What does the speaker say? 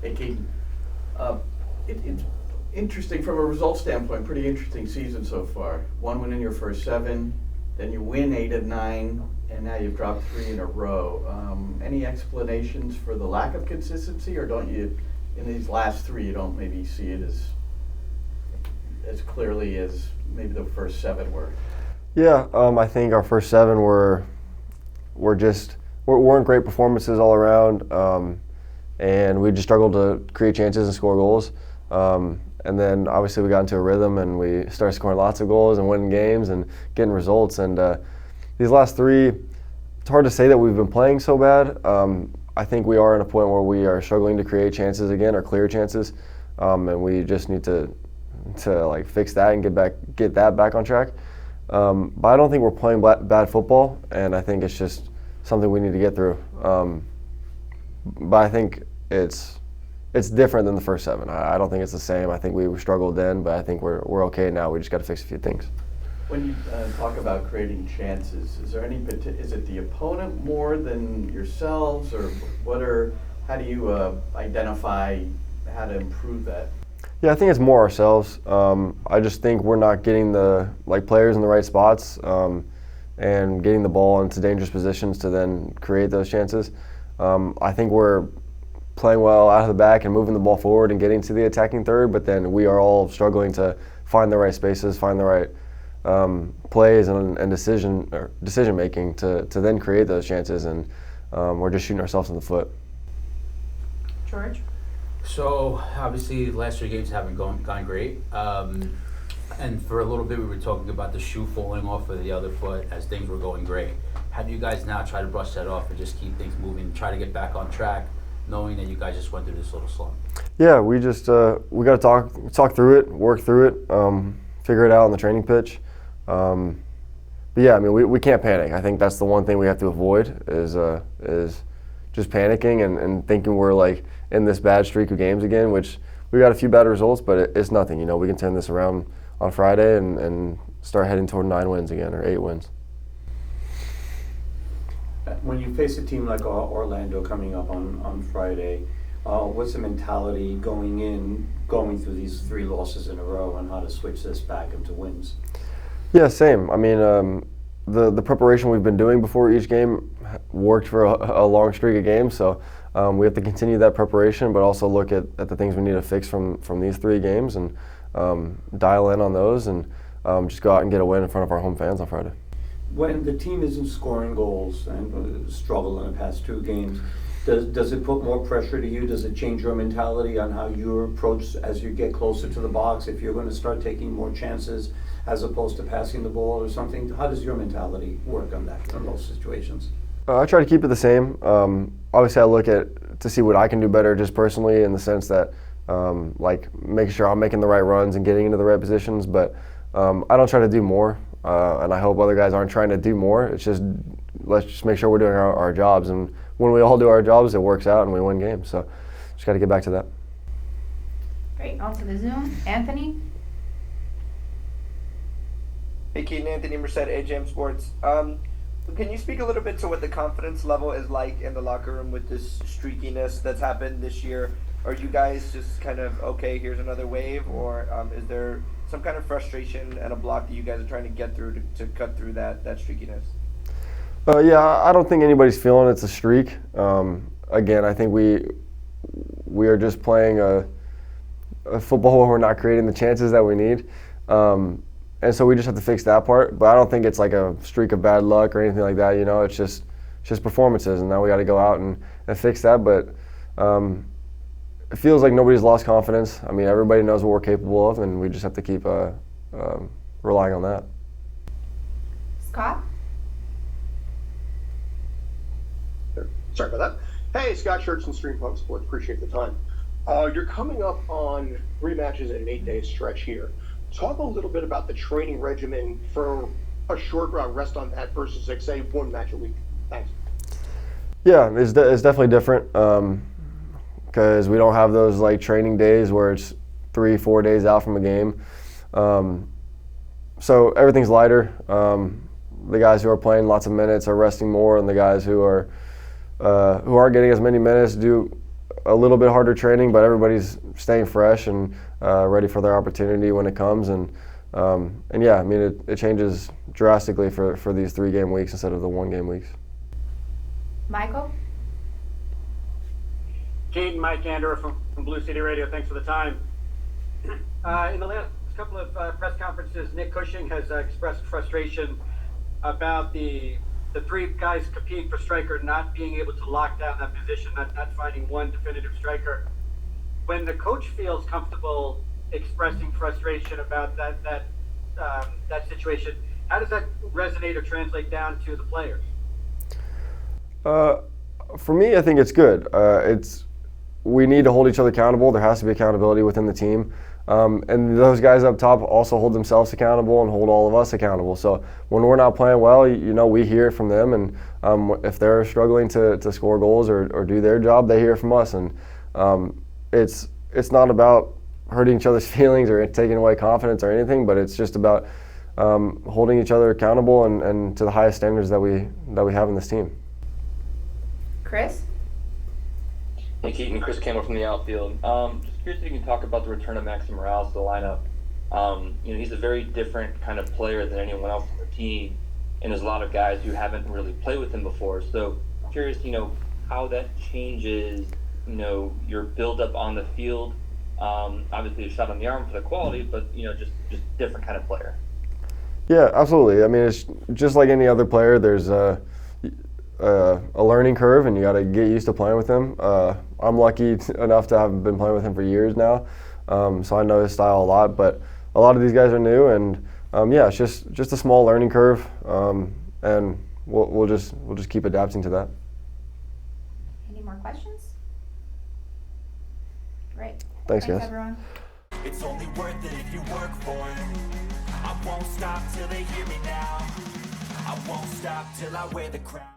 Hey, Keaton. It's interesting from a results standpoint, pretty interesting season so far. One win in your first 7, then you win 8 of 9, and now you've dropped 3 in a row. Any explanations for the lack of consistency, or don't you, in these last 3, you don't maybe see it as clearly as maybe the first 7 were? Yeah, I think our first 7 weren't great performances all around, and we just struggled to create chances and score goals. And then obviously we got into a rhythm and we started scoring lots of goals and winning games and getting results. And these last 3, it's hard to say that we've been playing so bad. I think we are at a point where we are struggling to create chances again, or clear chances, and we just need to like fix that and get that back on track. But I don't think we're playing bad football, and I think it's just something we need to get through. But I think it's different than the first 7. I don't think it's the same. I think we struggled then, but I think we're okay now. We just got to fix a few things. When you talk about creating chances, is it the opponent more than yourselves, or how do you identify how to improve that? Yeah, I think it's more ourselves. I just think we're not getting the players in the right spots and getting the ball into dangerous positions to then create those chances. I think we're playing well out of the back and moving the ball forward and getting to the attacking third, but then we are all struggling to find the right spaces, find the right plays and decision making to then create those chances, and we're just shooting ourselves in the foot. George? So obviously the last 3 games haven't gone great, and for a little bit we were talking about the shoe falling off of the other foot as things were going great. How do you guys now try to brush that off and just keep things moving, try to get back on track, knowing that you guys just went through this little slump? Yeah, we just we got to talk through it, work through it, figure it out on the training pitch. But yeah, I mean, we can't panic. I think that's the one thing we have to avoid is just panicking and thinking we're like in this bad streak of games again, which we got a few bad results, but it's nothing. You know, we can turn this around on Friday and start heading toward 9 wins again, or 8 wins. When you face a team like Orlando coming up on Friday, what's the mentality going through these 3 losses in a row, and how to switch this back into wins? Yeah, same. I mean, the preparation we've been doing before each game worked for a long streak of games, so we have to continue that preparation, but also look at the things we need to fix from these 3 games and dial in on those, and just go out and get a win in front of our home fans on Friday. When the team isn't scoring goals and struggle in the past 2 games, does it put more pressure to you? Does it change your mentality on how you approach as you get closer to the box? If you're going to start taking more chances as opposed to passing the ball or something, how does your mentality work on that in those situations? I try to keep it the same. Obviously, I look to see what I can do better just personally, in the sense that like making sure I'm making the right runs and getting into the right positions, but I don't try to do more. And I hope other guys aren't trying to do more. It's just, let's just make sure we're doing our jobs. And when we all do our jobs, it works out and we win games. So just got to get back to that. Great. On to the Zoom. Anthony? Hey, Keaton, Anthony Merced, AJM Sports. Can you speak a little bit to what the confidence level is like in the locker room with this streakiness that's happened this year? Are you guys just kind of, okay, here's another wave, or is there some kind of frustration and a block that you guys are trying to get through to cut through that streakiness? Yeah, I don't think anybody's feeling it's a streak. Again, I think we are just playing a football where we're not creating the chances that we need. And so we just have to fix that part. But I don't think it's like a streak of bad luck or anything like that. You know, it's just performances, and now we got to go out and fix that. But it feels like nobody's lost confidence. I mean, everybody knows what we're capable of, and we just have to keep relying on that. Scott? Sorry about that. Hey, Scott Schertz from Stream Punk Sports. Appreciate the time. You're coming up on 3 matches in an 8-day stretch here. Talk a little bit about the training regimen for a short rest on that versus, like, say, 1 match a week. Thanks. Yeah, it's definitely different because we don't have those like training days where it's 3-4 days out from a game. So everything's lighter. The guys who are playing lots of minutes are resting more, and the guys who aren't getting as many minutes do a little bit harder training, but everybody's staying fresh and ready for their opportunity when it comes. And yeah, I mean, it changes drastically for these 3-game weeks instead of the 1-game weeks. Michael? Keaton, Mike Andrew from Blue City Radio. Thanks for the time. In the last couple of press conferences, Nick Cushing has expressed frustration about the 3 guys competing for striker not being able to lock down that position, not finding one definitive striker. When the coach feels comfortable expressing frustration about that situation, how does that resonate or translate down to the players? For me, I think it's good. We need to hold each other accountable. There has to be accountability within the team. And those guys up top also hold themselves accountable and hold all of us accountable. So when we're not playing well, we hear from them. And if they're struggling to score goals or do their job, they hear from us. And it's not about hurting each other's feelings or taking away confidence or anything, but it's just about holding each other accountable and to the highest standards that we have in this team. Chris? Hey Keaton, Chris Campbell from the outfield. Just curious if you can talk about the return of Maxi Morales to the lineup. He's a very different kind of player than anyone else on the team, and there's a lot of guys who haven't really played with him before. So curious, how that changes, your build-up on the field. Obviously a shot on the arm for the quality, but just different kind of player. Yeah, absolutely. I mean, it's just like any other player. There's a learning curve, and you got to get used to playing with him. I'm lucky enough to have been playing with him for years now, so I know his style a lot. But a lot of these guys are new, and yeah, it's just a small learning curve, and we'll just keep adapting to that. Any more questions? Great. Thanks, guys. Everyone. It's only worth it if you work for it. I won't stop till they hear me now. I won't stop till I wear the crown.